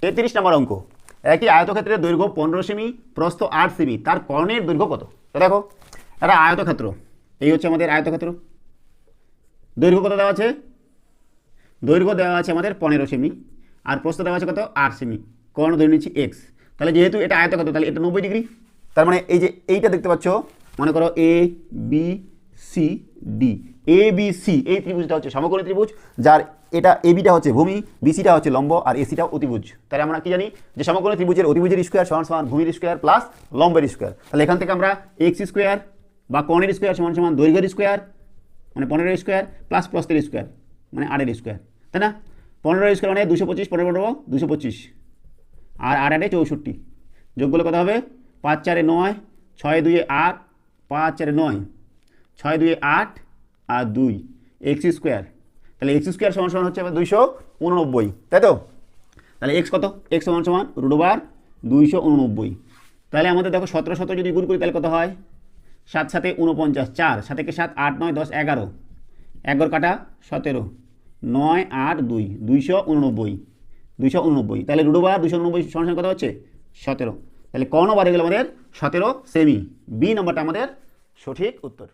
33 নম্বর অঙ্ক। একটি আয়তক্ষেত্রের দৈর্ঘ্য 15 সেমি, প্রস্থ 8 সেমি, তার কর্ণের দৈর্ঘ্য কত? তো দেখো এটা আয়তক্ষেত্র, এই হচ্ছে আমাদের আয়তক্ষেত্র। দৈর্ঘ্য কত দেওয়া আছে? দৈর্ঘ্য দেওয়া আছে আমাদের 15 সেমি, আর প্রস্থ দেওয়া আছে কত? 8 সেমি। কর্ণ ধরে নিচ্ছি এক্স। তাহলে যেহেতু এটা আয়তক্ষেত্র, তাহলে এটা 90 ডিগ্রি। তার মানে এই যে এইটা দেখতে পাচ্ছ, মনে করো A B C D, A B C এই ত্রিভুজটা হচ্ছে সমকোণী ত্রিভুজ, যার এটা এবিটা হচ্ছে ভূমি, বিসিটা হচ্ছে লম্ব, আর এসিটা অতিভুজ। তাহলে আমরা কি জানি যে সমকোণী ত্রিভুজের অতিভুজের স্কোয়ার সমান সমান ভূমির স্কোয়ার প্লাস লম্বের স্কোয়ার। তাহলে এখান থেকে আমরা এক্স স্কোয়ার বা কর্ণের স্কোয়ার সমান সমান দৈর্ঘ্যের স্কোয়ার মানে 15 স্কোয়ার প্লাস প্রস্থের স্কোয়ার মানে 8 স্কোয়ার, তাই না? 15 স্কোয়ার মানে 225, 15 225, আর 8 64। যোগ করলে কত হবে? 5 4 9, 6 2 8, 5 4 9, 6 2 8 আর 2 এক্স স্কোয়ার। তাহলে এক্স স্কোয়ার সমান সমান হচ্ছে 289, তাই তো? তাহলে এক্স কত? এক্স সমান সমান √289। তাহলে আমাদের দেখো 17 যদি গুণ করি তাহলে কত হয়? 7 7 49, 4 7 কে 7 8 9 10 11, 11 কাটা 17, 9 8 2 289। তাহলে √289 সমান কত হচ্ছে? 17। তাহলে কর্ণ বাড়ে গেল আমাদের 17 সেমি। বি নম্বরটা আমাদের সঠিক উত্তর।